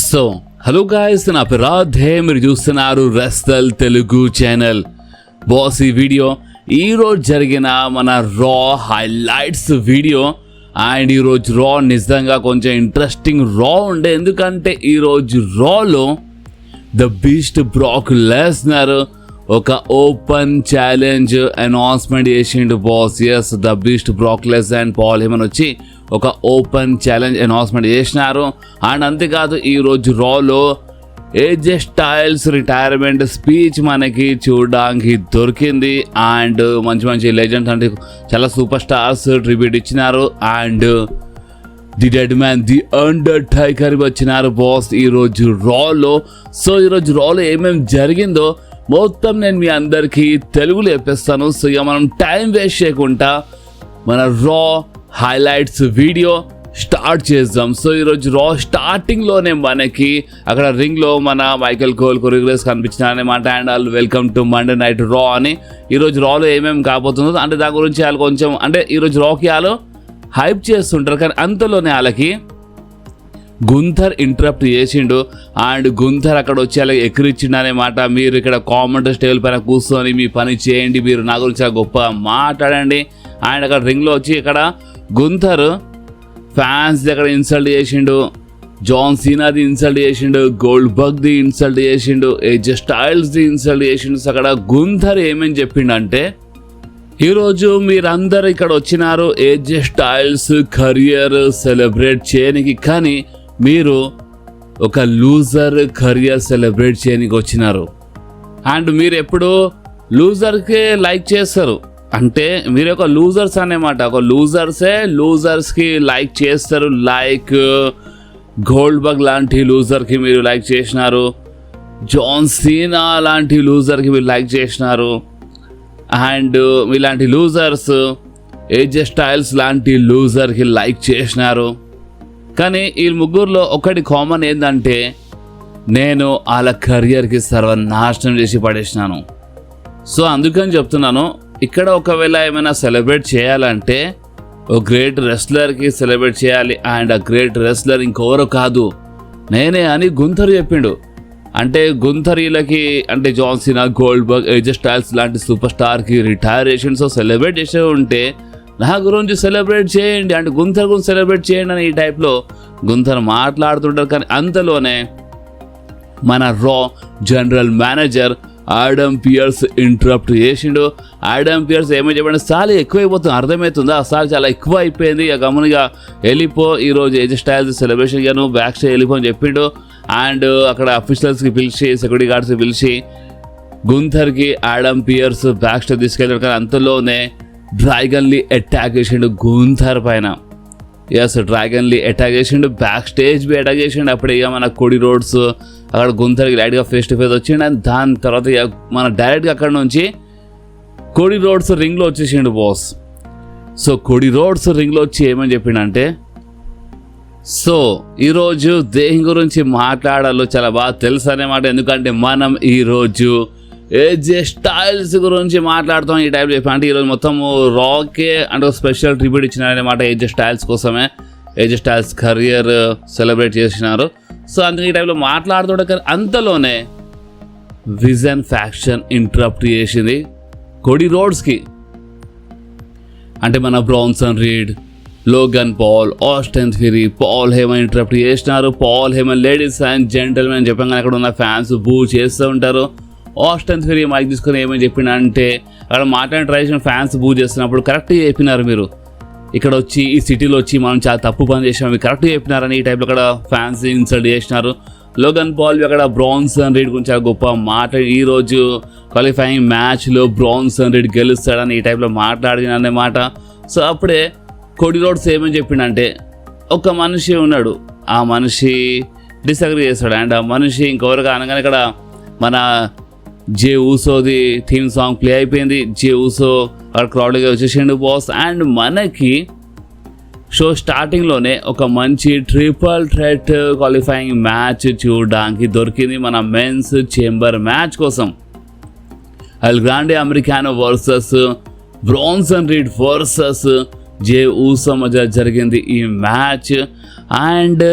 So hello guys, నా పేరు రాధే, మీరు చూస్తున్నారు రెస్టల్ తెలుగు ఛానల్. బాస్, ఈ వీడియో ఈరోజు జరిగిన మన రా హైలైట్స్ వీడియో. అండ్ ఈరోజు రా నిజంగా కొంచెం ఇంట్రెస్టింగ్ రా ఉండే, ఎందుకంటే ఈరోజు రాలో ద బీస్ట్ బ్రాక్ లెస్నర్ ఒక ఓపెన్ ఛాలెంజ్ అనౌన్స్మెంట్ చేసిండు boss. Yes, the beast Brock Lesnar and Paul Heyman వచ్చి ఒక ఓపెన్ ఛాలెంజ్ అనౌన్స్మెంట్ చేసినారు. అండ్ అంతేకాదు ఈరోజు రాలో ఏజే స్టైల్స్ రిటైర్మెంట్ స్పీచ్ మనకి చూడడానికి దొరికింది. అండ్ మంచి మంచి లెజెండ్స్ అంటే చాలా సూపర్ స్టార్స్ ట్రిబ్యూట్ ఇచ్చినారు. And the dead man the Undertaker వచ్చినారు బాస్ ఈరోజు రాలో. సో ఈరోజు రాలో ఏమేమి జరిగిందో మొత్తం నేను మీ అందరికీ తెలుగులో చెప్పేస్తాను. సో ఇక మనం టైం వేస్ట్ చేయకుండా మన రా హైలైట్స్ వీడియో స్టార్ట్ చేద్దాం. సో ఈరోజు రా స్టార్టింగ్లోనే మనకి అక్కడ రింగ్లో మన మైకెల్ కోల్ కొరియోగ్రాఫర్స్ కనిపించినారనమాట. అండ్ వాళ్ళు వెల్కమ్ టు మండే నైట్ రా అని. ఈరోజు రాలో ఏమేమి కాబోతుందో అంటే దాని గురించి వాళ్ళు కొంచెం అంటే ఈరోజు రాకి వాళ్ళు హైప్ చేస్తుంటారు. కానీ అంతలోనే వాళ్ళకి గుంథర్ ఇంటరప్ట్ చేసిండు. అండ్ గుంథర్ అక్కడ వచ్చి అలా ఎక్కిరిచ్చిండు అనమాట. మీరు ఇక్కడ కామెంటరీ టేబుల్ పైన కూర్చొని మీ పని చేయండి, మీరు నా గురించి గొప్ప మాట్లాడండి. అండ్ అక్కడ రింగ్లో వచ్చి ఇక్కడ గుంథర్ ఫ్యాన్స్ దగ్గర ఇన్సల్ట్ చేసిండు, జాన్ సీనాది ఇన్సల్ట్ చేసిండు, గోల్డ్ బగ్ది ఇన్సల్ట్ చేసిండు, ఏజే స్టైల్స్ది ఇన్సల్ట్ చేసిండు. సో అక్కడ గుంథర్ ఏమని చెప్పిండంటే, ఈరోజు మీరందరూ ఇక్కడ వచ్చినారు ఏజే స్టైల్స్ కెరియర్ సెలబ్రేట్ చేయడానికి, కానీ మీరు ఒక లూజర్ కెరియర్ సెలబ్రేట్ చేయడానికి వచ్చినారు. అండ్ మీరు ఎప్పుడు లూజర్కే లైక్ చేస్తారు, అంటే మీరు ఒక లూజర్స్ అన్నమాట. ఒక లూజర్స్కి లైక్ చేస్తారు. లైక్ గోల్డ్ బగ్ లాంటి లూజర్కి మీరు లైక్ చేసినారు, జాన్ సీనా లాంటి లూజర్కి మీరు లైక్ చేసినారు. అండ్ మీలాంటి లూజర్స్ ఏజే స్టైల్స్ లాంటి లూజర్కి లైక్ చేసినారు. కానీ ఈ ముగ్గురులో ఒకటి కామన్ ఏంటంటే, నేను వాళ్ళ కెరియర్కి సర్వనాశనం చేసి పడేసినాను. సో అందుకని చెప్తున్నాను, ఇక్కడ ఒకవేళ ఏమైనా సెలబ్రేట్ చేయాలంటే ఓ గ్రేట్ రెస్లర్కి సెలబ్రేట్ చేయాలి. అండ్ ఆ గ్రేట్ రెస్లర్ ఇంకెవరో కాదు, నేనే అని గుంథర్ చెప్పిండు. అంటే గుంథర్ వీళ్ళకి అంటే John Cena, Goldberg, AJ Styles లాంటి సూపర్ స్టార్కి రిటైర్ చేసిండు. సో సెలబ్రేట్ చేసే ఉంటే నా గురించి సెలబ్రేట్ చేయండి, అంటే గుంథర్ గురించి సెలబ్రేట్ చేయండి అని ఈ టైప్లో గుంథర్ మాట్లాడుతుంటారు. కానీ అంతలోనే మన Raw general manager Adam Pearce interrupt చేసిండు. ఆడమ్ పియర్స్ ఏమని చెప్పండి, చాలా ఎక్కువైపోతుంది, అర్థమవుతుందా? సార్ చాలా ఎక్కువ అయిపోయింది, ఇక గమనిగా వెళ్ళిపో, ఈరోజు ఏజే స్టైల్స్ సెలబ్రేషన్ గాను బ్యాక్ స్టేజ్ వెళ్ళిపో అని చెప్పిండు. అండ్ అక్కడ అఫీషియల్స్కి పిలిచి సెక్యూరిటీ గార్డ్స్కి పిలిచి గుంథర్కి ఆడమ్ పియర్స్ బ్యాక్ స్టేజ్ తీసుకెళ్ళాడు. కానీ అంతలోనే డ్రాగన్ లీ అటాక్ చేసిండు గుంథర్ పైన. ఎస్, డ్రాగన్ లీ అటాక్ చేసిండు, బ్యాక్ స్టేజ్ బి అటాక్ చేసిండు. అప్పుడు ఇక మన కోడి రోడ్స్ అక్కడ గుంథర్కి లైట్గా ఫేస్ టు ఫేస్ వచ్చిండు. అండ్ దాని తర్వాత ఇక మన డైరెక్ట్గా అక్కడ నుంచి కోడి రోడ్స్ రింగ్లో వచ్చేసిండు బాస్. సో కోడి రోడ్స్ రింగ్లో వచ్చి ఏమని చెప్పిండంటే, సో ఈరోజు దేహం గురించి మాట్లాడాలో చాలా బాగా తెలుసు అన్నమాట. ఎందుకంటే మనం ఈరోజు ఏజే స్టైల్స్ గురించి మాట్లాడుతాం ఈ టైప్ చెప్పి. అంటే ఈరోజు మొత్తం రాకే అంటే స్పెషల్ ట్రిబ్యూట్ ఇచ్చినారనమాట ఏజే స్టైల్స్ కోసమే. ఏజే స్టైల్స్ కెరియర్ సెలబ్రేట్ చేసినారు. సో అందుకే ఈ టైప్లో మాట్లాడుతుంటే, కానీ అంతలోనే విజన్ ఫ్యాక్షన్ ఇంటరప్ట్ చేసింది కోడి రోడ్స్కి. అంటే మన Bronson Reed, Logan Paul, Austin Theory, Paul Heyman interrupt చేసినారు. Paul Heyman ladies and gentlemen చెప్పగానే అక్కడ ఉన్న ఫ్యాన్స్ బూ చేస్తూ ఉంటారు. ఆస్టిన్ థియరీ మైక్ తీసుకొని ఏమని చెప్పిండంటే, అక్కడ మాట్లాడిన ట్రై చేసిన ఫ్యాన్స్ బూ చేస్తున్నప్పుడు కరెక్ట్గా చెప్పినారు, మీరు ఇక్కడ వచ్చి ఈ సిటీలో వచ్చి మనం చాలా తప్పు పని చేసినాం, మీరు కరెక్ట్గా చెప్పినారని ఈ టైప్లో అక్కడ ఫ్యాన్స్ ఇన్సల్ట్ చేసినారు. లోగన్ పాల్ అక్కడ బ్రాన్సన్ రీడ్ గురించి చాలా గొప్ప మాట్లాడి ఈరోజు క్వాలిఫైయింగ్ మ్యాచ్లో బ్రాన్సన్ రీడ్ గెలుస్తాడని ఈ టైప్లో మాట్లాడినమాట. సో అప్పుడే కోడి రోడ్స్ ఏమని చెప్పిండంటే, ఒక మనిషి ఉన్నాడు, ఆ మనిషి డిసగ్రీ చేస్తాడు. అండ్ ఆ మనిషి ఇంకెవరుగా అనగానే ఇక్కడ మన జే ఊసోది థీమ్ సాంగ్ ప్లే అయిపోయింది. జే ఊసో అక్కడ క్రౌడ్గా వచ్చేసిండు బాస్. అండ్ మనకి షో స్టార్టింగ్లోనే ఒక మంచి ట్రిపుల్ థ్రెట్ క్వాలిఫైయింగ్ మ్యాచ్ చూడడానికి దొరికింది మన మెన్స్ చేంబర్ మ్యాచ్ కోసం. El Grande Americano versus Bronson Reed versus Jey Uso మధ్య జరిగింది ఈ మ్యాచ్. అండ్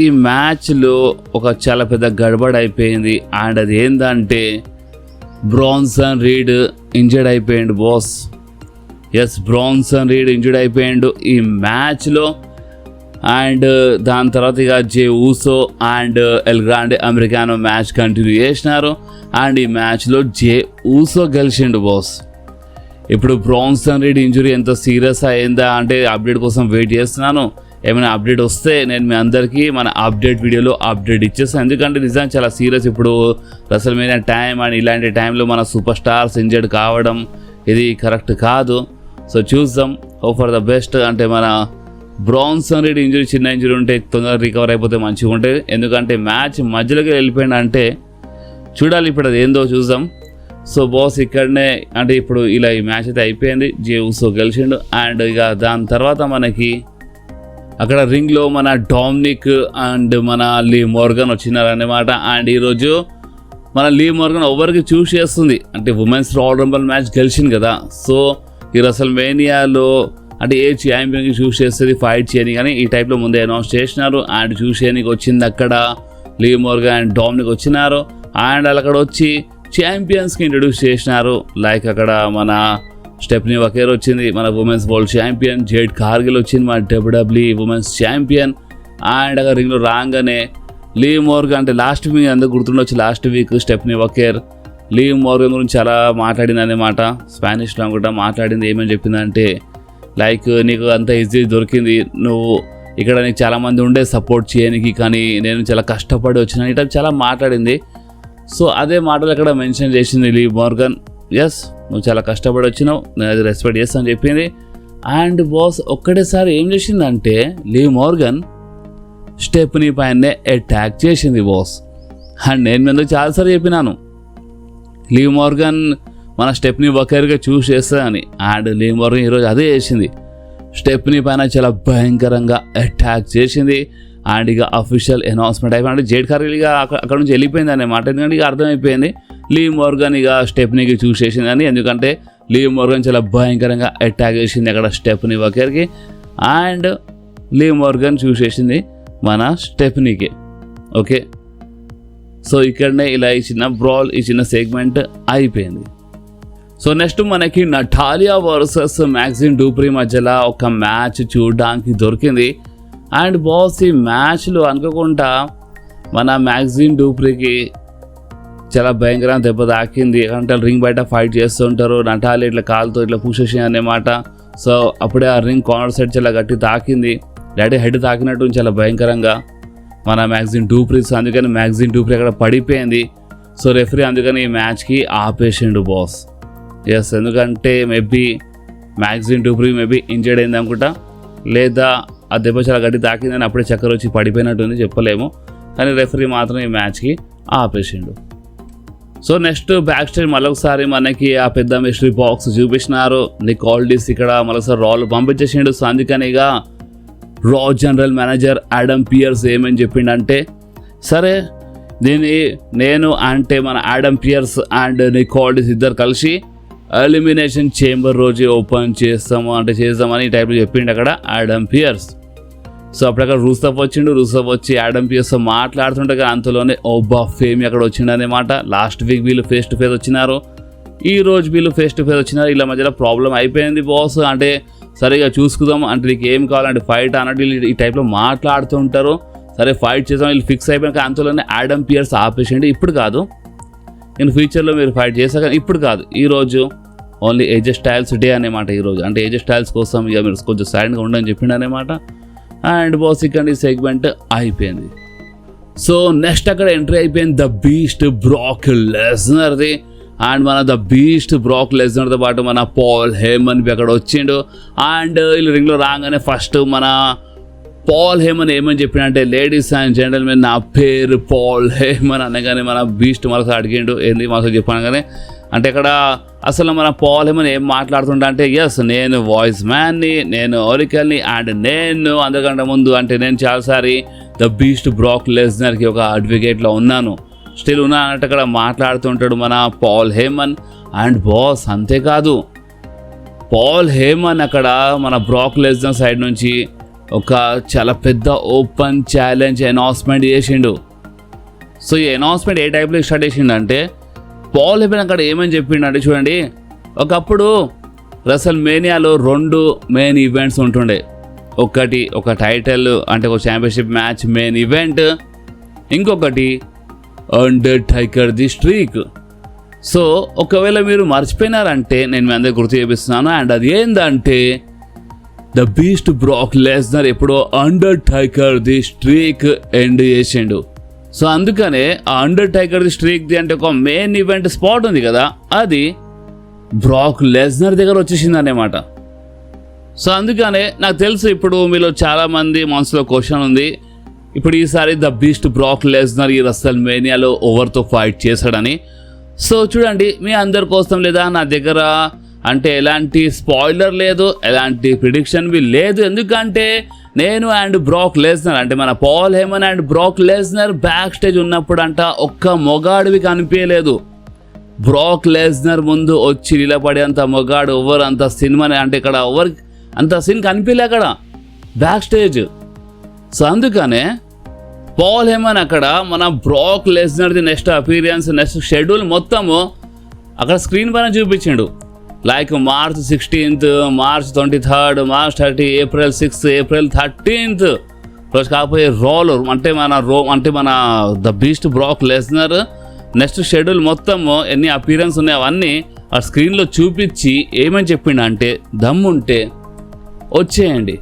ఈ మ్యాచ్లో ఒక చాలా పెద్ద గడబడ అయిపోయింది. అండ్ అది ఏంటంటే బ్రాన్సన్ రీడ్ ఇంజర్డ్ అయిపోయిండు boss. Yes, Bronson Reed injured అయిపోయిండు ఈ మ్యాచ్లో. అండ్ దాని తర్వాత ఇక Jey Uso and El Grande Americano match continue చేసినారు. అండ్ ఈ మ్యాచ్లో జే ఊసో గెలిచిండు బాస్. ఇప్పుడు బ్రాన్సన్ రీడ్ ఇంజురీ ఎంత సీరియస్ అయిందా అంటే అప్డేట్ కోసం వెయిట్ చేస్తున్నాను. ఏమైనా అప్డేట్ వస్తే నేను మీ అందరికీ మన అప్డేట్ వీడియోలో అప్డేట్ ఇచ్చేస్తాను. ఎందుకంటే నిజంగా చాలా సీరియస్. ఇప్పుడు రెసల్మేనియా టైం అండ్ ఇలాంటి టైంలో మన సూపర్ స్టార్స్ ఇంజర్డ్ కావడం ఇది కరెక్ట్ కాదు. సో చూద్దాం, హోప్ ఫర్ ద బెస్ట్. అంటే మన బ్రాన్సన్ రీడ్ ఇంజురీ చిన్న ఇంజురీ ఉంటే తొందరగా రికవర్ అయిపోతే మంచిగా ఉంటుంది. ఎందుకంటే మ్యాచ్ మధ్యలోకి వెళ్ళిపోయింది అంటే చూడాలి, ఇప్పుడు అది ఏందో చూద్దాం. సో బాస్ ఇక్కడనే అంటే ఇప్పుడు ఇలా ఈ మ్యాచ్ అయితే అయిపోయింది. జే ఊసో గెలిచిండు. అండ్ ఇక దాని తర్వాత మనకి అక్కడ రింగ్లో మన డామినిక్ అండ్ మన లీ మోర్గన్ వచ్చినారన్నమాట. అండ్ ఈరోజు మన లీ మోర్గన్ ఎవరికి చూస్ చేస్తుంది అంటే ఉమెన్స్ రాయల్ రంబల్ మ్యాచ్ గెలిచింది కదా. సో ఈ రెసల్మేనియాలో అంటే ఏ ఛాంపియన్కి చూస్ చేస్తుంది ఫైట్ చేయని కానీ ఈ టైప్లో ముందే అనౌన్స్ చేసినారు. అండ్ చూస్ చేయడానికి వచ్చింది అక్కడ లీ మోర్గన్ అండ్ డామినిక్ వచ్చినారు. అండ్ అక్కడ వచ్చి ఛాంపియన్స్కి ఇంట్రడ్యూస్ చేసినారు. లైక్ అక్కడ మన స్టెఫనీ వకేర్ వచ్చింది, మన women's world champion. Jade Kargil వచ్చింది, మన డబ్ల్యూడబ్ల్యూఈ ఉమెన్స్ ఛాంపియన్. అండ్ అక్కడ రింగ్లో రాగానే లీ మోర్గన్ అంటే లాస్ట్ వీక్ అందరూ గుర్తుండొచ్చు, లాస్ట్ వీక్ స్టెఫనీ వకేర్ లీ మోర్గన్ గురించి చాలా మాట్లాడింది అన్నమాట. స్పానిష్లో కూడా మాట్లాడింది. ఏమని చెప్పిందంటే లైక్ నీకు అంత ఈజీ దొరికింది, నువ్వు ఇక్కడ నీకు చాలామంది ఉండే సపోర్ట్ చేయడానికి, కానీ నేను చాలా కష్టపడి వచ్చిన ఇట్లా చాలా మాట్లాడింది. సో అదే మాటలు అక్కడ మెన్షన్ చేసింది లీ మోర్గన్. ఎస్, నువ్వు చాలా కష్టపడి వచ్చినావు, నేను అది రెస్పెక్ట్ చేస్తాను చెప్పింది. అండ్ బాస్ ఒక్కటేసారి ఏం చేసిందంటే లీ మోర్గన్ స్టెఫనీ పైనే అటాక్ చేసింది బాస్. అండ్ నేను మీద చాలాసార్లు చెప్పినాను లీ మోర్గన్ మన స్టెఫనీ వకేర్గా చూస్ చేస్తుందని. అండ్ లీ మోర్గన్ ఈరోజు అదే చేసింది, స్టెఫనీ పైన చాలా భయంకరంగా అటాక్ చేసింది. అండ్ ఇక అఫీషియల్ అనౌన్స్మెంట్ అయిపోయింది. అంటే జేడ్ కార్గిల్ ఇక అక్కడ నుంచి వెళ్ళిపోయింది అన్నమాట. ఎందుకంటే ఇక అర్థమైపోయింది లీ మోర్గన్ ఇక స్టెఫనీకి చూస్ చేసిందని. ఎందుకంటే లీ మోర్గన్ చాలా భయంకరంగా అటాక్ చేసింది అక్కడ స్టెఫనీ వకేర్కి. అండ్ లీ మోర్గన్ చూస్ చేసింది మన స్టెఫనీకి. ఓకే, సో ఇక్కడనే ఇలా ఈ చిన్న బ్రాల్ ఈ చిన్న సెగ్మెంట్ అయిపోయింది. సో నెక్స్ట్ మనకి నటాలియా వర్సెస్ మ్యాక్సిమ్ డూప్రీ మధ్యలో ఒక మ్యాచ్ చూడడానికి దొరికింది. అండ్ బాస్ ఈ మ్యాచ్లో అనుకోకుండా మన మ్యాక్సిమ్ డూప్రీకి చాలా భయంకరంగా దెబ్బ తాకింది. అంటే రింగ్ బయట ఫైట్ చేస్తుంటారు, నటాలి ఇట్లా కాలుతో ఇట్లా పుష్ చేసింది అన్నమాట. సో అప్పుడే ఆ రింగ్ కార్నర్ సైడ్ చాలా గట్టి తాకింది, డాడీ హెడ్ తాకినట్టు చాలా భయంకరంగా మన మ్యాక్సిమ్ డూప్రీ. సో అందుకని మ్యాక్సిమ్ డూప్రీ అక్కడ పడిపోయింది. సో రెఫరీ అందుకని ఈ మ్యాచ్కి ఆపేసిండు బాస్. ఎస్, ఎందుకంటే మేబీ మ్యాక్సిమ్ డూప్రీ మేబీ ఇంజర్డ్ అయింది అనుకుంటా, లేదా ఆ దెబ్బ చాలా గట్టి తాకిందని అప్పుడే చక్కర వచ్చి పడిపోయినట్టుంది, చెప్పలేము. కానీ రెఫరీ మాత్రం ఈ మ్యాచ్కి ఆపేసిండు. సో నెక్స్ట్ బ్యాక్ స్టేజ్ మరొకసారి మనకి ఆ పెద్ద మిస్టరీ బాక్స్ చూపించినారు. నిక్ ఆల్డిస్ ఇక్కడ మరొకసారి రాల్ పంపించేసిండు. సో అందుకని ఇక రా జనరల్ మేనేజర్ ఆడమ్ పియర్స్ ఏమని చెప్పిండంటే, సరే నేను అంటే మన Adam Pearce and Nick Aldis ఇద్దరు కలిసి ఎలిమినేషన్ చేంబర్ రోజు ఓపెన్ చేద్దామని ఈ టైప్లో చెప్పిండు అక్కడ ఆడమ్ పియర్స్. సో అప్పుడు అక్కడ రూసఫ్ వచ్చిండు. రూసఫ్ వచ్చి ఆడమ్ పియర్స్తో మాట్లాడుతుంటే అంతలోనే ఓబా ఫేమి అక్కడ వచ్చిండు అనమాట. లాస్ట్ వీక్ వీళ్ళు ఫేస్ టు ఫేస్ వచ్చినారు, ఈ రోజు వీళ్ళు ఫేస్ టు ఫేస్ వచ్చినారు. ఇలా మధ్యలో ప్రాబ్లం అయిపోయింది బాస్. అంటే సరిగా చూసుకుందాం అంటే నీకు ఏం కావాలంటే ఫైట్ అన్నట్టు వీళ్ళు ఈ టైప్లో మాట్లాడుతుంటారు. సరే ఫైట్ చేద్దాం వీళ్ళు ఫిక్స్ అయిపోయాక అంతలోనే ఆడమ్ పియర్స్ ఆపేసిండు. ఇప్పుడు కాదు, నేను ఫ్యూచర్లో మీరు ఫైట్ చేశాక ఇప్పుడు కాదు, ఈరోజు ఓన్లీ ఏజే స్టైల్స్ డే అనమాట. ఈరోజు అంటే ఏజే స్టైల్స్ కోసం ఇక మీరు కొంచెం సైలెంట్గా ఉండని చెప్పిండు అనమాట. అండ్ బాస్ ఇక్కడ ఈ సెగ్మెంట్ అయిపోయింది. సో నెక్స్ట్ అక్కడ ఎంట్రీ అయిపోయింది ద బీస్ట్ బ్రాక్ లెస్నర్ది. అండ్ మన ద బీస్ట్ బ్రాక్ లెస్నర్తో పాటు మన పాల్ హేమన్ అక్కడ వచ్చిండు. అండ్ వీళ్ళు రింగ్లో రాగానే ఫస్ట్ మన పాల్ హేమన్ ఏమని చెప్పినంటే, లేడీస్ అండ్ జెంటల్మెన్ నా పేరు పాల్ హేమన్ అనగానే మన బీస్ట్ మనకు అడిగిండు ఏంది మనకు చెప్పనగానే. అంటే ఇక్కడ అసలు మన పాల్ హేమన్ ఏం మాట్లాడుతుంటా అంటే, ఎస్ నేను వాయిస్ మ్యాన్ని, నేను ఒరికల్ని, అండ్ నేను అందుకంటే ముందు అంటే నేను చాలాసారి ద బీస్ట్ బ్రాక్ లెస్నర్కి ఒక అడ్వకేట్లో ఉన్నాను, స్టిల్ ఉన్నా అన్నట్టు అక్కడ మాట్లాడుతుంటాడు మన పాల్ హేమన్. అండ్ బాస్ అంతేకాదు, పాల్ హేమన్ అక్కడ మన బ్రాక్ లెస్నర్ సైడ్ నుంచి ఒక చాలా పెద్ద ఓపెన్ ఛాలెంజ్ అనౌన్స్మెంట్ చేసిండు. సో ఈ అనౌన్స్మెంట్ ఏ టైప్లో స్టార్ట్ చేసిండు అంటే, పాల్ హెమన్ అక్కడ ఏమని చెప్పిండు చూడండి, ఒకప్పుడు రెసల్ మేనియాలో 2 మెయిన్ ఈవెంట్స్ ఉంటుండే. ఒకటి ఒక టైటిల్ అంటే ఒక ఛాంపియన్షిప్ మ్యాచ్ మెయిన్ ఈవెంట్, ఇంకొకటి అండర్టేకర్ ది స్ట్రీక్. సో ఒకవేళ మీరు మర్చిపోయినారంటే నేను మీ అందరికి గుర్తు చేపిస్తున్నాను. అండ్ అది ఏంటంటే ద బీస్ట్ బ్రాక్ లెస్నర్ ఎప్పుడో అండర్టేకర్ ది స్ట్రీక్ ఎండ్ చేసిండు. సో అందుకనే ఆ అండర్టేకర్ ది స్ట్రీక్ ది అంటే ఒక మెయిన్ ఈవెంట్ స్పాట్ ఉంది కదా, అది బ్రాక్ లెస్నర్ దగ్గర వచ్చేసింది అన్నమాట. సో అందుకనే నాకు తెలుసు ఇప్పుడు మీలో చాలామంది మనసులో క్వశ్చన్ ఉంది, ఇప్పుడు ఈసారి ద బీస్ట్ బ్రాక్ లెస్నర్ ఈ రెసల్ మేనియాలో ఓవర్తో ఫైట్ చేశాడని. సో చూడండి, మీ అందరి కోసం లేదా నా దగ్గర అంటే ఎలాంటి స్పాయిలర్ లేదు, ఎలాంటి ప్రిడిక్షన్ లేదు. ఎందుకంటే నేను అండ్ బ్రాక్ లెస్నర్ అంటే మన Paul Heyman and Brock Lesnar backstage ఉన్నప్పుడు ఒక్క మొగాడివి కనిపించలేదు. బ్రాక్ లెస్నర్ ముందు వచ్చి నిలబడేంత మొగాడు ఎవరు అంత సినిమాని అంటే ఇక్కడ ఎవరు అంత సీన్ కనిపించలే అక్కడ బ్యాక్ స్టేజ్. సో అందుకనే పాల్ హెమన్ అక్కడ మన బ్రాక్ లెస్నర్ది నెక్స్ట్ అపీరియన్స్ నెక్స్ట్ షెడ్యూల్ మొత్తము అక్కడ స్క్రీన్ పైన చూపించిండు. Like March 16th, March 23rd, March 30, April 6th, April 13th రోజు కాకపోయే రోల్ అంటే మన the beast Brock Lesnar next schedule మొత్తము ఎన్ని అపీరెన్స్ ఉన్నాయో అవన్నీ ఆ స్క్రీన్లో చూపించి ఏమని చెప్పిండు అంటే, దమ్ముంటే వచ్చేయండి,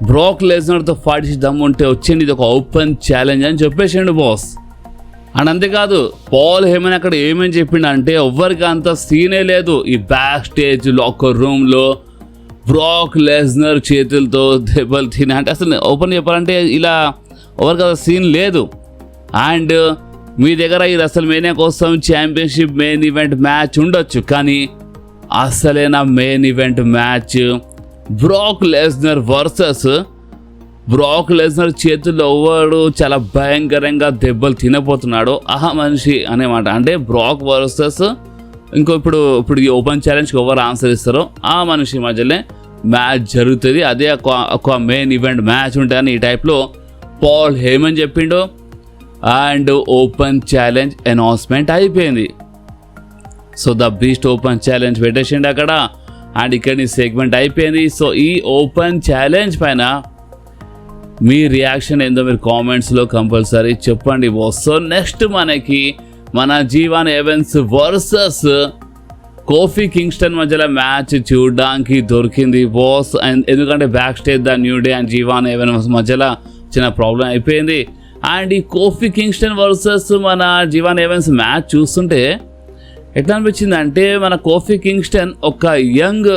బ్రాక్ లెస్నర్తో ఫైట్ చేసి దమ్ముంటే వచ్చేయండి, ఇది ఒక ఓపెన్ ఛాలెంజ్ అని చెప్పేసిండు బాస్. అండ్ అంతేకాదు పాల్ హెమన్ అక్కడ ఏమని చెప్పిండు అంటే, ఎవ్వరికి అంత సీనే లేదు ఈ బ్యాక్ స్టేజ్ లాకర్ రూమ్లో బ్రాక్ లెస్నర్ చేతులతో దెబ్బలు తిని అంటే అసలు ఓపెన్ చెప్పాలంటే ఇలా ఎవరికి అంత సీన్ లేదు. అండ్ మీ దగ్గర ఈ రెసల్ మేనియా కోసం ఛాంపియన్షిప్ మెయిన్ ఈవెంట్ మ్యాచ్ ఉండొచ్చు, కానీ అసలైన main event match Brock Lesnar versus Brock Lesnar చేతుల్లో ఎవడు చాలా భయంకరంగా దెబ్బలు తినపోతున్నాడో ఆ మనిషి అనేమాట. అంటే బ్రాక్ వర్సెస్ ఇప్పుడు ఈ ఓపెన్ ఛాలెంజ్కి ఎవరు ఆన్సర్ ఇస్తారో ఆ మనిషి మధ్యలో మ్యాచ్ జరుగుతుంది. అదే ఒక మెయిన్ ఈవెంట్ మ్యాచ్ ఉంటుందని ఈ టైప్లో పాల్ హెమన్ చెప్పిండు. అండ్ ఓపెన్ ఛాలెంజ్ అనౌన్స్మెంట్ అయిపోయింది. So the beast open challenge పెట్టేసిండు అక్కడ. అండ్ ఇక్కడ సెగ్మెంట్ అయిపోయింది. సో ఈ ఓపెన్ ఛాలెంజ్ పైన మీ రియాక్షన్ ఏందో మీరు కామెంట్స్లో కంపల్సరీ చెప్పండి బాస్. సో నెక్స్ట్ మనకి మన Jevon Evans versus Kofi Kingston మధ్యలో మ్యాచ్ చూడడానికి దొరికింది బాస్. అండ్ ఎందుకంటే back stage the new day and Jevon Evans మధ్యలో చిన్న ప్రాబ్లం అయిపోయింది. అండ్ ఈ కోఫీ కింగ్స్టన్ వర్సెస్ మన జీవాన్ ఎవెన్స్ మ్యాచ్ చూస్తుంటే ఎట్లా అనిపించింది అంటే, మన కోఫీ కింగ్స్టన్ ఒక యంగ్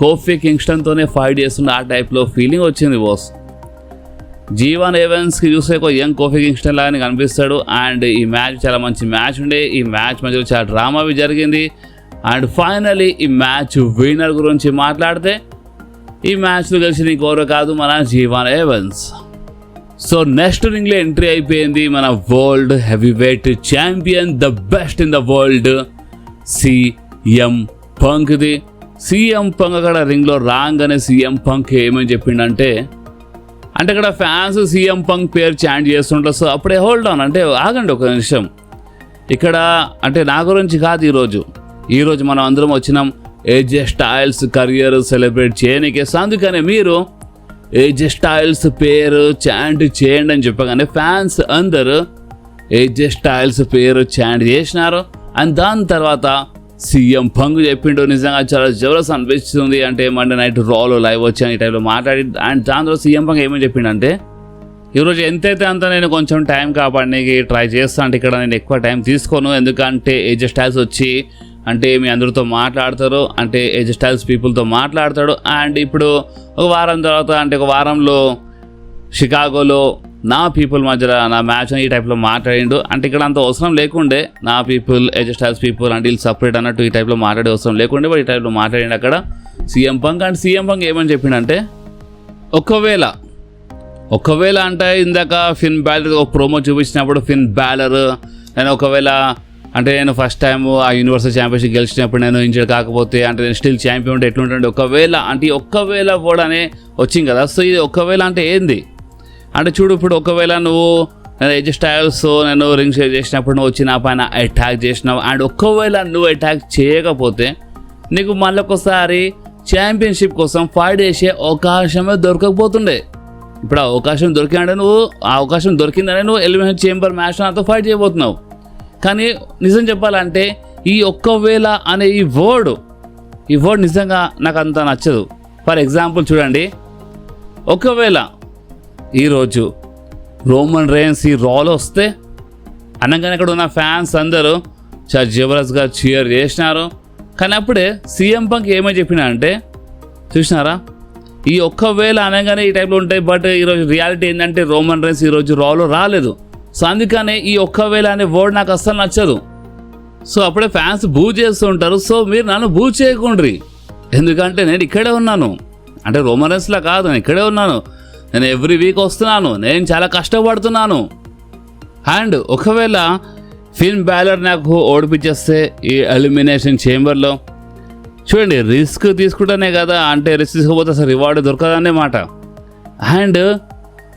కోఫీ కింగ్స్టన్తోనే ఫైట్ చేస్తున్న ఆ టైప్లో ఫీలింగ్ వచ్చింది బాస్. జీవాన్ ఎవెన్స్కి చూస్తే ఒక యంగ్ కోఫీ కింగ్స్టన్ లాగానే కనిపిస్తాడు. అండ్ ఈ మ్యాచ్ చాలా మంచి మ్యాచ్ ఉండే. ఈ మ్యాచ్ మధ్యలో చాలా డ్రామావి జరిగింది. అండ్ ఫైనలీ ఈ మ్యాచ్ విన్నర్ గురించి మాట్లాడితే, ఈ మ్యాచ్లో గెలిచింది ఇంకెవరో కాదు, మన జీవాన్ ఎవెన్స్. సో నెక్స్ట్ రింగ్లో ఎంట్రీ అయిపోయింది మన world heavy weight champion, the best in the world, CM పంక్ది. CM punk అక్కడ రింగ్లో రాగానే CM పంక్ ఏమని చెప్పిండంటే, అంటే ఇక్కడ ఫ్యాన్స్ CM పంక్ పేరు చాంట్ చేస్తుంటారు. సో అప్పుడే హోల్డ్ ఆన్ అంటే ఆగండి ఒక నిమిషం, ఇక్కడ అంటే నా గురించి కాదు, ఈరోజు మనం అందరం వచ్చినాం AJ స్టైల్స్ కెరియర్ సెలబ్రేట్ చేయడానికి. సో అందుకనే మీరు AJ స్టైల్స్ పేరు చాంట్ చేయండి అని చెప్పగానే ఫ్యాన్స్ అందరూ AJ స్టైల్స్ పేరు చాంట్ చేసినారు. అండ్ దాని తర్వాత CM పంక్ చెప్పిండు, నిజంగా చాలా జబర్దస్త్ అనిపిస్తుంది. అంటే మండే నైట్ రాలో లైవ్ వచ్చాను ఈ టైంలో మాట్లాడి. అండ్ దాని తర్వాత CM పంక్ ఏమని చెప్పిండంటే, ఈరోజు ఎంతైతే అంత నేను కొంచెం టైం కాపాడడానికి ట్రై చేస్తాను. అంటే ఇక్కడ నేను ఎక్కువ టైం తీసుకోను, ఎందుకంటే AJ స్టైల్స్ వచ్చి అంటే మీ అందరితో మాట్లాడతారు, అంటే AJ స్టైల్స్ పీపుల్తో మాట్లాడతాడు. అండ్ ఇప్పుడు ఒక వారం తర్వాత అంటే ఒక వారంలో షికాగోలో నా పీపుల్ మధ్యలో నా మ్యాచ్ ఈ టైప్లో మాట్లాడిండు. అంటే ఇక్కడ అంత అవసరం లేకుండే, నా పీపుల్ AJ స్టైల్స్ పీపుల్ అంటే వీళ్ళు సపరేట్ అన్నట్టు ఈ టైప్లో మాట్లాడే అవసరం లేకుండే, బట్ ఈ టైప్లో మాట్లాడిండు అక్కడ CM punk. And CM punk ఏమని చెప్పిండంటే, ఒకవేళ అంటే ఇందాక ఫిన్ బ్యాలర్ ఒక ప్రోమో చూపించినప్పుడు ఫిన్ బ్యాలర్ నేను ఒకవేళ అంటే నేను ఫస్ట్ టైం ఆ యూనివర్సల్ ఛాంపియన్షిప్ గెలిచినప్పుడు నేను ఇంజర్డ్ కాకపోతే అంటే నేను స్టిల్ ఛాంపియన్ ఉంటే ఎట్లుంటుండే, ఒకవేళ అంటే ఒక్కవేళ కూడా అనే వచ్చింది కదా. సో ఇది ఒకవేళ అంటే ఏంది అంటే చూడు, ఇప్పుడు ఒకవేళ నేను ఏజ్ స్టైల్స్ నేను రింగ్ షేర్ చేసినప్పుడు నువ్వు వచ్చి నా పైన అటాక్ చేసినావు అండ్ ఒకవేళ నువ్వు అటాక్ చేయకపోతే నీకు మళ్ళీ ఒకసారి ఛాంపియన్షిప్ కోసం ఫైట్ చేసే అవకాశమే దొరకకపోతుండే. ఇప్పుడు ఆ అవకాశం దొరికిందంటే ఆ అవకాశం దొరికిందనే నువ్వు ఎలిమినేషన్ చేంబర్ మ్యాచ్ నాతో ఫైట్ చేయబోతున్నావు. కానీ నిజం చెప్పాలంటే ఈ ఒక్కవేళ అనే ఈ వర్డ్ నిజంగా నాకు అంత నచ్చదు. ఫర్ ఎగ్జాంపుల్ చూడండి, ఒకవేళ ఈరోజు రోమన్ రేన్స్ ఈ రాలో వస్తే అనగానే ఇక్కడ ఉన్న ఫ్యాన్స్ అందరూ చాలా జబర్దస్త్గా చీర్ చేసినారు. కానీ అప్పుడే సీఎం పంక్ ఏమని చెప్పినా అంటే చూసినారా, ఈ ఒక్కవేళ అనగానే ఈ టైప్లో ఉంటాయి. బట్ ఈరోజు రియాలిటీ ఏంటంటే రోమన్ రేన్స్ ఈరోజు రాలో రాలేదు. సో అందుకనే ఈ ఒక్కవేళ అనే వర్డ్ నాకు అస్సలు నచ్చదు. సో అప్పుడే ఫ్యాన్స్ బూ చేస్తూ ఉంటారు. సో మీరు నన్ను బూ చేయకుండ్రి, ఎందుకంటే నేను ఇక్కడే ఉన్నాను. అంటే రోమన్ రేన్స్లా కాదు, నేను ఇక్కడే ఉన్నాను. నేను ఎవ్రీ వీక్ వస్తున్నాను, నేను చాలా కష్టపడుతున్నాను. అండ్ ఒకవేళ ఫిన్ బ్యాలర్ నాకు ఓడిపించేస్తే ఈ ఎలిమినేషన్ చేంబర్లో చూడండి, రిస్క్ తీసుకుంటానే కదా, అంటే రిస్క్ తీసుకోకపోతే అసలు రివార్డు దొరకదనే మాట. అండ్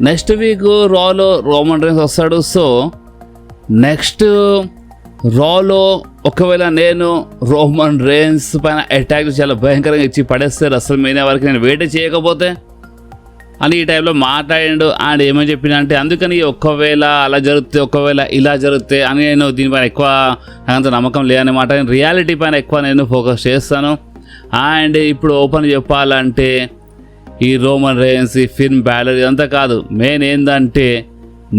నెక్స్ట్ వీక్ రాలో రోమన్ రేన్స్ వస్తాడు. సో నెక్స్ట్ రాలో ఒకవేళ నేను రోమన్ రేన్స్ పైన అటాక్ చాలా భయంకరంగా ఇచ్చి పడేస్తే రెస్ల్‌మేనియా వరకు నేను వెయిట్ చేయకపోతే అని ఈ టైంలో మాట్లాడిండు. అండ్ ఏమని చెప్పిన అంటే అందుకని ఒకవేళ అలా జరిగితే ఒకవేళ ఇలా జరిగితే అని నేను దీనిపైన ఎక్కువ అంత నమ్మకం లేదన్నమాట. నేను రియాలిటీ పైన ఎక్కువ నేను ఫోకస్ చేస్తాను. అండ్ ఇప్పుడు ఓపెన్ చెప్పాలంటే ఈ రోమన్ రేన్స్, ఈ ఫిన్ బ్యాలర్ ఇదంతా కాదు, మెయిన్ ఏంటంటే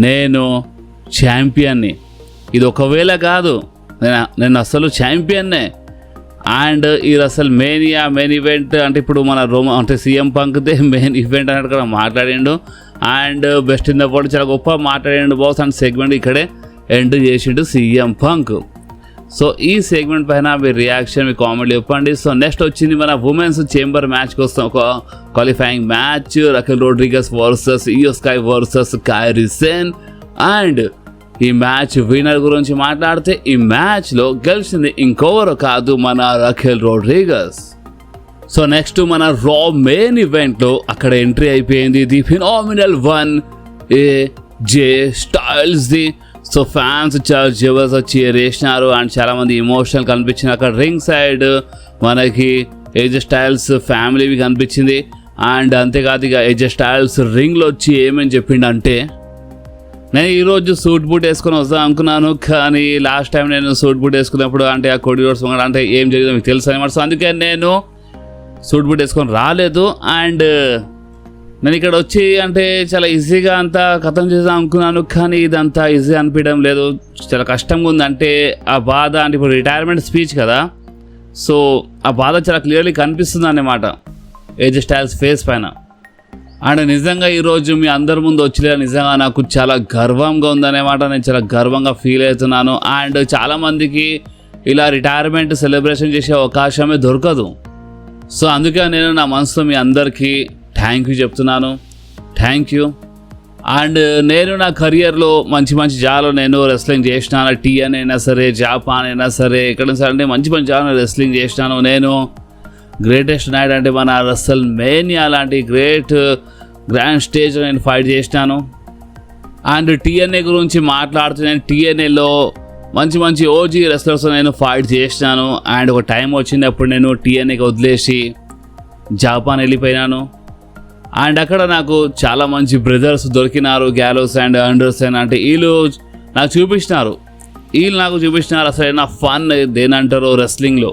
నేను ఛాంపియన్ని. ఇది ఒకవేళ కాదు, నేను అసలు ఛాంపియన్నే. అండ్ ఈ రెస్ల్‌మేనియా మెయిన్ ఈవెంట్ అంటే ఇప్పుడు మన అంటే సీఎం పంక్దే మెయిన్ ఈవెంట్ అన్నట్టు కూడా మాట్లాడిండు. And best in the world చాలా గొప్ప మాట్లాడిండు బాస్. అండ్ సెగ్మెంట్ ఇక్కడే ఎండ్ చేసిండు సీఎం పంక్. సో ఈ సెగ్మెంట్ పైన మీ రియాక్షన్, మీ కామెంట్ చెప్పండి. సో నెక్స్ట్ వచ్చింది మన ఉమెన్స్ చేంబర్ మ్యాచ్కి వస్తాం, ఒక qualifying match, Raquel Rodriguez versus Iyo Sky versus Kairi Sane. And ఈ మ్యాచ్ విన్నర్ గురించి మాట్లాడితే ఈ మ్యాచ్లో గెలిచింది ఇంకెవరు కాదు, మన రకెల్ రోడ్రిగస్. సో నెక్స్ట్ మన రా మెయిన్ ఈవెంట్లో అక్కడ ఎంట్రీ అయిపోయింది ది ఫినామినల్ వన్ ఏజే స్టైల్స్ది. సో ఫ్యాన్స్ చాలా జబర్దస్త్ చీర్ చేసినారు అండ్ చాలామంది ఎమోషనల్ కనిపించింది. అక్కడ రింగ్ సైడ్ మనకి ఏజే స్టైల్స్ ఫ్యామిలీవి కనిపించింది. అండ్ అంతేకాదు ఇక ఏజే స్టైల్స్ రింగ్లో వచ్చి ఏమని చెప్పిండంటే, నేను ఈరోజు సూట్ బూట్ వేసుకొని వద్దాం అనుకున్నాను, కానీ లాస్ట్ టైం నేను సూట్ బూట్ వేసుకున్నప్పుడు అంటే ఆ కొడిడోర్స్ అంటే ఏం జరిగిందో మీకు తెలుసు అనమాట. సో అందుకే నేను సూట్ బూట్ వేసుకొని రాలేదు. అండ్ నేను ఇక్కడ వచ్చి అంటే చాలా ఈజీగా అంతా ఖతం చేద్దాం అనుకున్నాను, కానీ ఇదంతా ఈజీ అనిపించడం లేదు, చాలా కష్టంగా ఉంది. అంటే ఆ బాధ అంటే ఇప్పుడు రిటైర్మెంట్ స్పీచ్ కదా, సో ఆ బాధ చాలా క్లియర్లీ కనిపిస్తుంది అన్నమాట ఏజే స్టైల్స్ ఫేస్ పైన. అండ్ నిజంగా ఈరోజు మీ అందరి ముందు వచ్చలేదు నిజంగా నాకు చాలా గర్వంగా ఉందనేమాట. నేను చాలా గర్వంగా ఫీల్ అవుతున్నాను. అండ్ చాలామందికి ఇలా రిటైర్మెంట్ సెలబ్రేషన్ చేసే అవకాశమే దొరకదు. సో అందుకే నేను నా మనసులో మీ అందరికీ థ్యాంక్ యూ చెప్తున్నాను, థ్యాంక్ యూ. అండ్ నేను నా కెరియర్లో మంచి జాలో నేను రెస్లింగ్ చేసినాను. టీఎన్ అయినా సరే, జాపాన్ అయినా సరే, ఎక్కడైనా సరే అంటే మంచి జాలో రెస్లింగ్ చేసినాను. నేను గ్రేటెస్ట్ నైట్ అంటే మన రెస్ల్‌మేనియా లాంటి గ్రాండ్ స్టేజ్లో నేను ఫైట్ చేసినాను. అండ్ టీఎన్ఏ గురించి మాట్లాడుతూ నేను టీఎన్ఏలో మంచి ఓజీ రెస్లర్స్ నేను ఫైట్ చేసినాను. అండ్ ఒక టైం వచ్చినప్పుడు నేను టీఎన్ఏకి వదిలేసి జాపాన్ వెళ్ళిపోయినాను. అండ్ అక్కడ నాకు చాలా మంచి బ్రదర్స్ దొరికినారు, గ్యాలోస్ అండ్ అండర్సన్. అంటే వీళ్ళు నాకు చూపించినారు అసలు నా ఫన్ దేనంటారు రెస్లింగ్లో.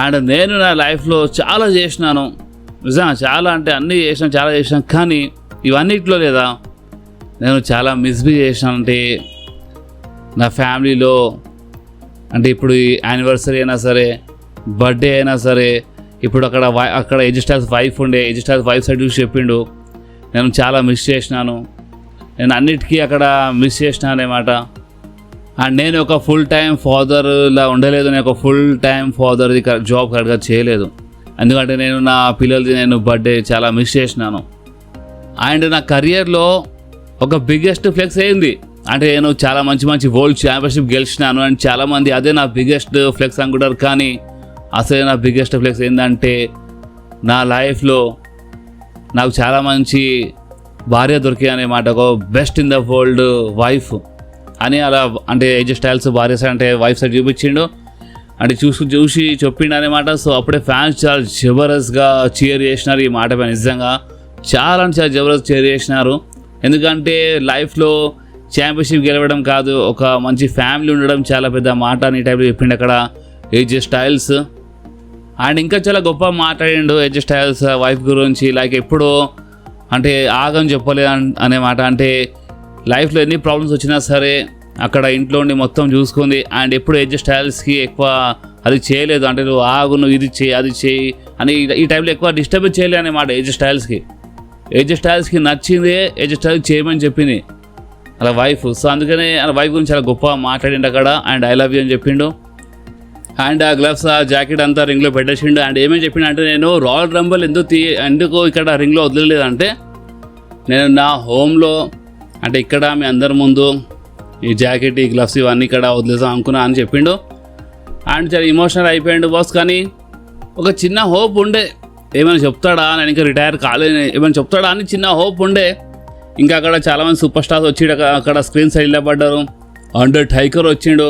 అండ్ నేను నా లైఫ్లో చాలా చేసినాను, నిజంగా చాలా అంటే అన్నీ చాలా చేసినాను. కానీ ఇవన్నిట్లో లేదా నేను చాలా మిస్బీ చేసినాను. అంటే నా ఫ్యామిలీలో అంటే ఇప్పుడు ఈ యానివర్సరీ అయినా సరే, బర్త్డే అయినా సరే, ఇప్పుడు అక్కడ ఏజ్ స్టార్స్ వైఫ్ ఉండే, ఏజ్ స్టార్స్ వైఫ్ సైడ్ చూసి చెప్పిండు, నేను చాలా మిస్ చేసినాను. నేను అన్నిటికీ అక్కడ మిస్ చేసినాను అన్నమాట. అండ్ నేను ఒక ఫుల్ టైం ఫాదర్లా ఉండలేదు, నేను ఒక ఫుల్ టైం ఫాదర్ది జాబ్ కరెక్ట్గా చేయలేదు, ఎందుకంటే నేను నా పిల్లలది నేను బర్త్డే చాలా మిస్ చేసినాను. అండ్ నా కెరియర్లో ఒక బిగ్గెస్ట్ ఫ్లెక్స్ అయింది అంటే నేను చాలా మంచి మంచి వరల్డ్ ఛాంపియన్షిప్ గెలిచినాను అండ్ చాలామంది అదే నా బిగ్గెస్ట్ ఫ్లెక్స్ అనుకుంటారు. కానీ అసలే నా బిగ్గెస్ట్ ఫ్లెక్స్ ఏంటంటే నా లైఫ్లో నాకు చాలా మంచి భార్య దొరికింది అన్నమాట. ఒక best in the world wife అని అలా అంటే ఏజే స్టైల్స్ భార్య సైడ్ అంటే వైఫ్ సైడ్ చూపించిండు అంటే చూసి చెప్పిండు అనమాట. సో అప్పుడే ఫ్యాన్స్ చాలా జబర్దస్త్గా చీర్ చేసినారు ఈ మాట పైన. నిజంగా చాలా జబర్దస్త్ చీర్ చేసినారు. ఎందుకంటే లైఫ్లో ఛాంపియన్షిప్ గెలవడం కాదు, ఒక మంచి ఫ్యామిలీ ఉండడం చాలా పెద్ద మాట అని టైప్లో చెప్పిండు అక్కడ ఏజే స్టైల్స్. అండ్ ఇంకా చాలా గొప్ప మాట్లాడిండు ఏజే స్టైల్స్ వైఫ్ గురించి. లైక్ ఎప్పుడో అంటే ఆగని చెప్పలేదు అనే మాట. అంటే లైఫ్లో ఎన్ని ప్రాబ్లమ్స్ వచ్చినా సరే అక్కడ ఇంట్లో ఉండి మొత్తం చూసుకుంది. అండ్ ఎప్పుడు ఏజే స్టైల్స్కి ఎక్కువ అది చేయలేదు, అంటే నువ్వు ఆగు, నువ్వు ఇది చేయి అది చేయి అని ఈ టైంలో ఎక్కువ డిస్టర్బ్ చేయలేదు అన్నమాట. ఏజే స్టైల్స్కి నచ్చిందే ఏజే స్టైల్స్ చేయమని చెప్పింది అలా వైఫ్. సో అందుకనే అలా వైఫ్ గురించి చాలా గొప్ప మాట్లాడిండు అక్కడ. అండ్ ఐ లవ్ యూ అని చెప్పిండు. అండ్ ఆ గ్లవ్స్ ఆ జాకెట్ అంతా రింగ్లో పెట్టేసిండు. అండ్ ఏమేమి చెప్పిండు అంటే నేను రాయల్ రంబల్ ఎందుకు ఇక్కడ రింగ్లో వదిలేదంటే నేను నా హోమ్లో అంటే ఇక్కడ మీ అందరి ముందు ఈ జాకెట్ ఈ గ్లవ్స్ ఇవన్నీ ఇక్కడ వదిలేసాం అనుకున్నా అని చెప్పిండు. అండ్ చాలా ఎమోషనల్ అయిపోయిండు బాస్. కానీ ఒక చిన్న హోప్ ఉండే ఏమైనా చెప్తాడా, నేను ఇంకా రిటైర్ కాలేదు ఏమైనా చెప్తాడా అని చిన్న హోప్ ఉండే. ఇంకా అక్కడ చాలామంది సూపర్ స్టార్స్ వచ్చి అక్కడ స్క్రీన్ సైడ్ నిలబడ్డారు. అండర్ టైకర్ వచ్చిండు.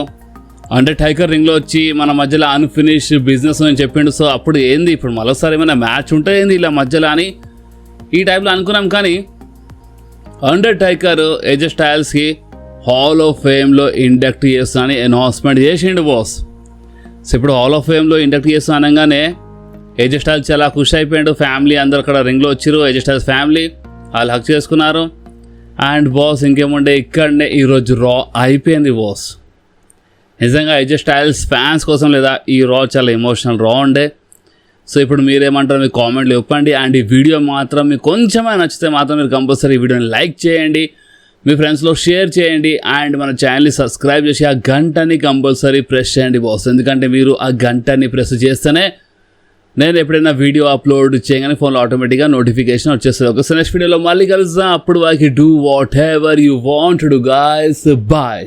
అండర్ టైకర్ రింగ్లో వచ్చి మన మధ్యలో అన్ఫినిష్ బిజినెస్ అని చెప్పిండు. సో అప్పుడు ఏంది ఇప్పుడు మరోసారి ఏమైనా మ్యాచ్ ఉంటే ఏంది ఇలా మధ్యలో అని ఈ టైప్లో అనుకున్నాం. కానీ అండర్ టైకర్ ఏజే స్టైల్స్కి హాల్ ఆఫ్ ఫేమ్లో ఇండక్ట్ చేస్తా అని అనౌన్స్మెంట్ చేసిండు బాస్. సో ఇప్పుడు హాల్ ఆఫ్ ఫేమ్లో ఇండక్ట్ చేస్తా అనగానే ఏజే స్టైల్స్ చాలా ఖుషి అయిపోయాడు. ఫ్యామిలీ అందరు అక్కడ రింగ్లో వచ్చారు. ఏజే స్టైల్స్ ఫ్యామిలీ వాళ్ళు హక్ చేసుకున్నారు. అండ్ బాస్ ఇంకేముండే ఇక్కడనే ఈరోజు రా అయిపోయింది బాస్. నిజంగా ఏజే స్టైల్స్ ఫ్యాన్స్ కోసం లేదా ఈ రా చాలా ఎమోషనల్ రా ఉండే. సో ఇప్పుడు మీరేమంటారు మీ కామెంట్లు చెప్పండి. అండ్ ఈ వీడియో మాత్రం మీకు కొంచెమే నచ్చితే మాత్రం మీరు కంపల్సరీ ఈ వీడియోని లైక్ చేయండి, మీ ఫ్రెండ్స్లో షేర్ చేయండి. అండ్ మన ఛానల్ని సబ్స్క్రైబ్ చేసి ఆ గంటని కంపల్సరీ ప్రెస్ చేయండి బాస్. ఎందుకంటే మీరు ఆ గంటని ప్రెస్ చేస్తేనే నేను ఎప్పుడైనా వీడియో అప్లోడ్ చేయగానే ఫోన్లో ఆటోమేటిక్గా నోటిఫికేషన్ వచ్చేస్తుంది. ఒకసారి నెక్స్ట్ వీడియోలో మళ్ళీ కలుద్దాం. అప్పుడు వారికి do whatever you want to do guys. Bye.